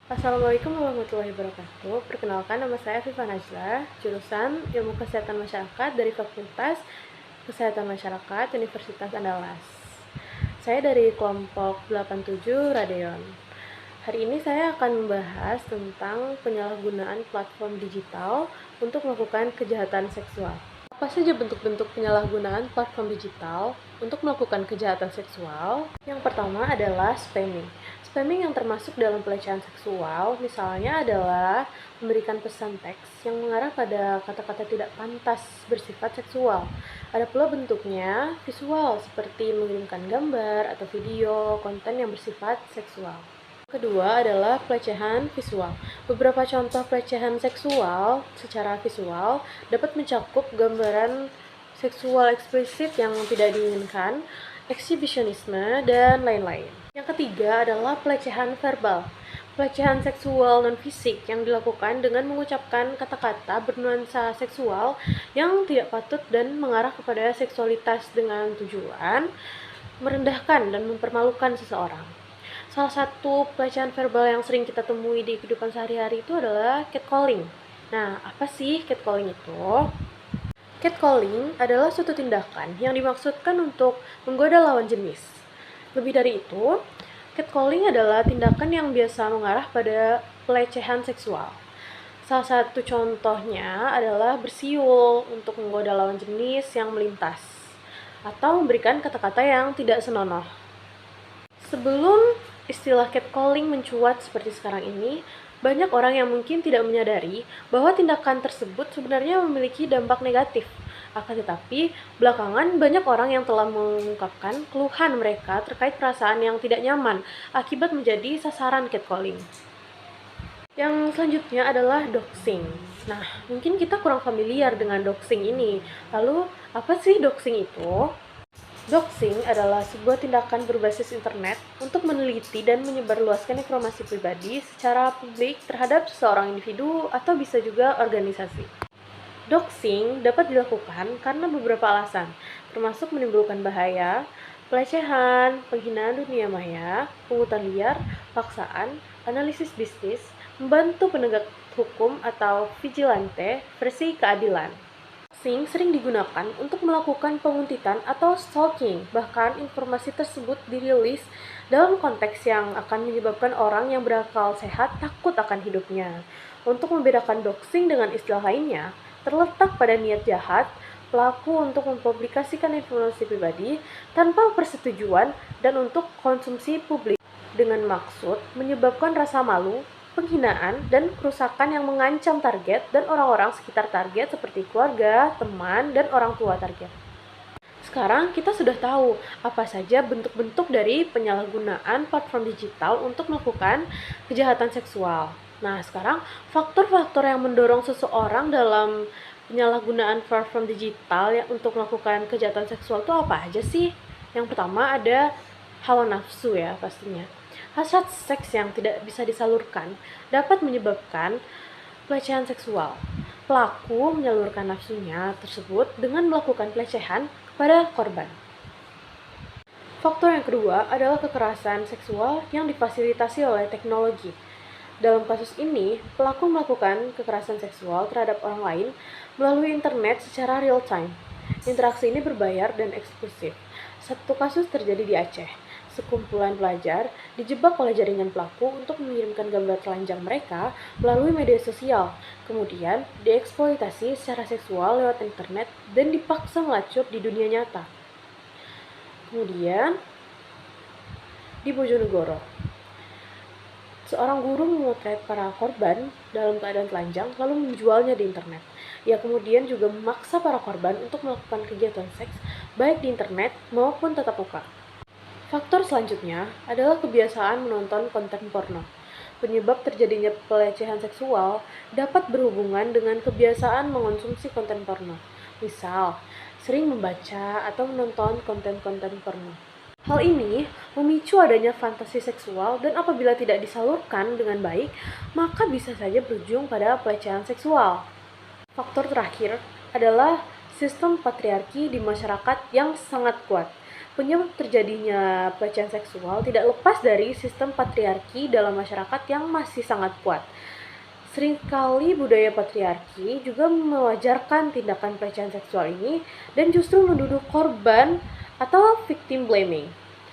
Assalamualaikum warahmatullahi wabarakatuh. Perkenalkan, nama saya Viva Najla, jurusan Ilmu Kesehatan Masyarakat dari Fakultas Kesehatan Masyarakat Universitas Andalas. Saya dari kelompok 87 Radeon. Hari ini saya akan membahas tentang penyalahgunaan platform digital untuk melakukan kejahatan seksual. Apa saja bentuk-bentuk penyalahgunaan platform digital untuk melakukan kejahatan seksual? Yang pertama adalah spamming. Spamming yang termasuk dalam pelecehan seksual misalnya adalah memberikan pesan teks yang mengarah pada kata-kata tidak pantas bersifat seksual. Ada pula bentuknya visual seperti mengirimkan gambar atau video konten yang bersifat seksual. Kedua adalah pelecehan visual. Beberapa contoh pelecehan seksual secara visual dapat mencakup gambaran seksual eksplisit yang tidak diinginkan, eksibisionisme, dan lain-lain. Yang ketiga adalah pelecehan verbal. Pelecehan seksual non-fisik yang dilakukan dengan mengucapkan kata-kata bernuansa seksual yang tidak patut dan mengarah kepada seksualitas dengan tujuan merendahkan dan mempermalukan seseorang. Salah satu pelecehan verbal yang sering kita temui di kehidupan sehari-hari itu adalah catcalling. Nah, apa sih catcalling itu? Catcalling adalah suatu tindakan yang dimaksudkan untuk menggoda lawan jenis. Lebih dari itu, catcalling adalah tindakan yang biasa mengarah pada pelecehan seksual. Salah satu contohnya adalah bersiul untuk menggoda lawan jenis yang melintas, atau memberikan kata-kata yang tidak senonoh. Sebelum istilah catcalling mencuat seperti sekarang ini, banyak orang yang mungkin tidak menyadari bahwa tindakan tersebut sebenarnya memiliki dampak negatif. Akan tetapi, belakangan banyak orang yang telah mengungkapkan keluhan mereka terkait perasaan yang tidak nyaman akibat menjadi sasaran catcalling. Yang selanjutnya adalah doxing. Nah, mungkin kita kurang familiar dengan doxing ini. Lalu, apa sih doxing itu? Doxing adalah sebuah tindakan berbasis internet untuk meneliti dan menyebarluaskan informasi pribadi secara publik terhadap seseorang individu atau bisa juga organisasi. Doxing dapat dilakukan karena beberapa alasan, termasuk menimbulkan bahaya, pelecehan, penghinaan dunia maya, pungutan liar, paksaan, analisis bisnis, membantu penegak hukum atau vigilante, versi keadilan. Doxing sering digunakan untuk melakukan penguntitan atau stalking, bahkan informasi tersebut dirilis dalam konteks yang akan menyebabkan orang yang berakal sehat takut akan hidupnya. Untuk membedakan doxing dengan istilah lainnya, terletak pada niat jahat pelaku untuk mempublikasikan informasi pribadi tanpa persetujuan dan untuk konsumsi publik dengan maksud menyebabkan rasa malu, penghinaan, dan kerusakan yang mengancam target dan orang-orang sekitar target seperti keluarga, teman, dan orang tua target. Sekarang kita sudah tahu apa saja bentuk-bentuk dari penyalahgunaan platform digital untuk melakukan kejahatan seksual. Nah, sekarang faktor-faktor yang mendorong seseorang dalam penyalahgunaan platform digital ya, untuk melakukan kejahatan seksual itu apa aja sih? Yang pertama ada hawa nafsu ya pastinya. Hasrat seks yang tidak bisa disalurkan dapat menyebabkan pelecehan seksual. Pelaku menyalurkan nafsunya tersebut dengan melakukan pelecehan kepada korban. Faktor yang kedua adalah kekerasan seksual yang difasilitasi oleh teknologi. Dalam kasus ini, pelaku melakukan kekerasan seksual terhadap orang lain melalui internet secara real time. Interaksi ini berbayar dan eksklusif. Satu kasus terjadi di Aceh. Sekumpulan pelajar dijebak oleh jaringan pelaku untuk mengirimkan gambar telanjang mereka melalui media sosial, kemudian dieksploitasi secara seksual lewat internet dan dipaksa melacur di dunia nyata. Kemudian, di Bojonegoro, seorang guru memotret para korban dalam keadaan telanjang lalu menjualnya di internet. Ia kemudian juga memaksa para korban untuk melakukan kegiatan seks baik di internet maupun tatap muka. Faktor selanjutnya adalah kebiasaan menonton konten porno. Penyebab terjadinya pelecehan seksual dapat berhubungan dengan kebiasaan mengonsumsi konten porno. Misal, sering membaca atau menonton konten-konten porno. Hal ini memicu adanya fantasi seksual dan apabila tidak disalurkan dengan baik, maka bisa saja berujung pada pelecehan seksual. Faktor terakhir adalah sistem patriarki di masyarakat yang sangat kuat. Penyebab terjadinya pelecehan seksual tidak lepas dari sistem patriarki dalam masyarakat yang masih sangat kuat. Seringkali budaya patriarki juga mewajarkan tindakan pelecehan seksual ini dan justru menuduh korban atau victim blaming.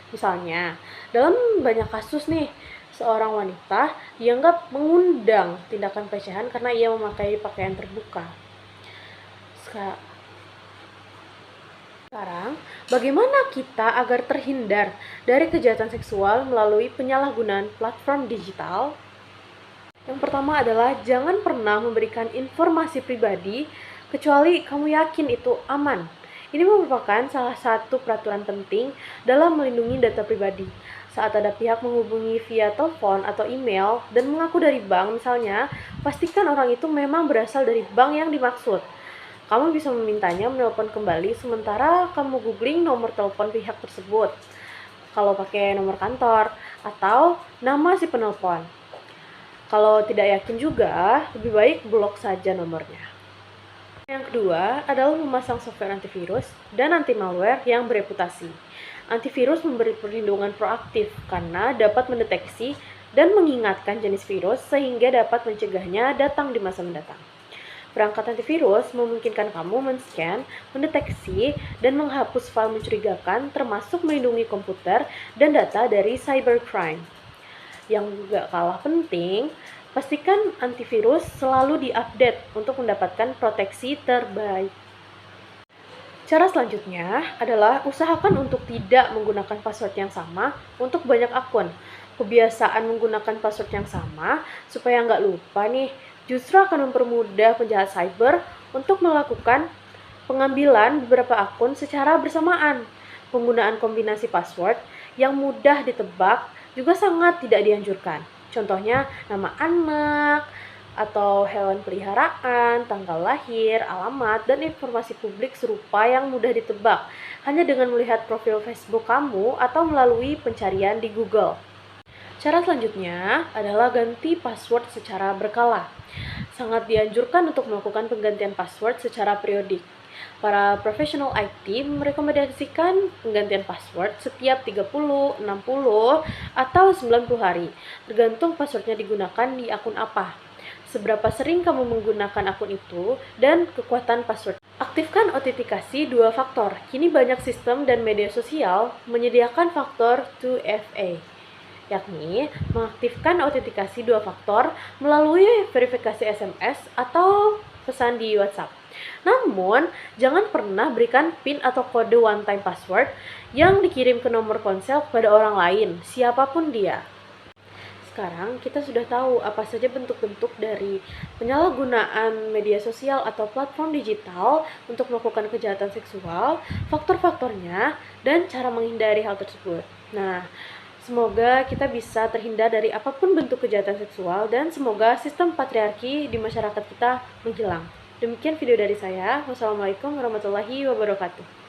Misalnya, dalam banyak kasus nih, seorang wanita dianggap mengundang tindakan pelecehan karena ia memakai pakaian terbuka. Sekarang, bagaimana kita agar terhindar dari kejahatan seksual melalui penyalahgunaan platform digital? Yang pertama adalah jangan pernah memberikan informasi pribadi kecuali kamu yakin itu aman. Ini merupakan salah satu peraturan penting dalam melindungi data pribadi. Saat ada pihak menghubungi via telepon atau email dan mengaku dari bank misalnya, pastikan orang itu memang berasal dari bank yang dimaksud. Kamu bisa memintanya menelpon kembali sementara kamu googling nomor telepon pihak tersebut. Kalau pakai nomor kantor atau nama si penelpon. Kalau tidak yakin juga, lebih baik blok saja nomornya. Yang kedua adalah memasang software antivirus dan anti malware yang bereputasi. Antivirus memberi perlindungan proaktif karena dapat mendeteksi dan mengingatkan jenis virus sehingga dapat mencegahnya datang di masa mendatang. Perangkat antivirus memungkinkan kamu men-scan, mendeteksi, dan menghapus file mencurigakan termasuk melindungi komputer dan data dari cybercrime. Yang juga kalah penting, pastikan antivirus selalu diupdate untuk mendapatkan proteksi terbaik. Cara selanjutnya adalah usahakan untuk tidak menggunakan password yang sama untuk banyak akun. Kebiasaan menggunakan password yang sama supaya nggak lupa nih, justru akan mempermudah penjahat cyber untuk melakukan pengambilan beberapa akun secara bersamaan. Penggunaan kombinasi password yang mudah ditebak juga sangat tidak dianjurkan. Contohnya nama anak, atau hewan peliharaan, tanggal lahir, alamat, dan informasi publik serupa yang mudah ditebak hanya dengan melihat profil Facebook kamu atau melalui pencarian di Google. Cara selanjutnya adalah ganti password secara berkala. Sangat dianjurkan untuk melakukan penggantian password secara periodik. Para profesional IT merekomendasikan penggantian password setiap 30, 60, atau 90 hari, tergantung passwordnya digunakan di akun apa. Seberapa sering kamu menggunakan akun itu, dan kekuatan password. Aktifkan autentikasi 2 faktor. Kini banyak sistem dan media sosial menyediakan faktor 2FA, yakni mengaktifkan autentikasi 2 faktor melalui verifikasi SMS atau pesan di WhatsApp. Namun, jangan pernah berikan PIN atau kode one-time password yang dikirim ke nomor ponsel kepada orang lain, siapapun dia. Sekarang kita sudah tahu apa saja bentuk-bentuk dari penyalahgunaan media sosial atau platform digital untuk melakukan kejahatan seksual, faktor-faktornya, dan cara menghindari hal tersebut. Nah, semoga kita bisa terhindar dari apapun bentuk kejahatan seksual dan semoga sistem patriarki di masyarakat kita menghilang. Demikian video dari saya. Wassalamualaikum warahmatullahi wabarakatuh.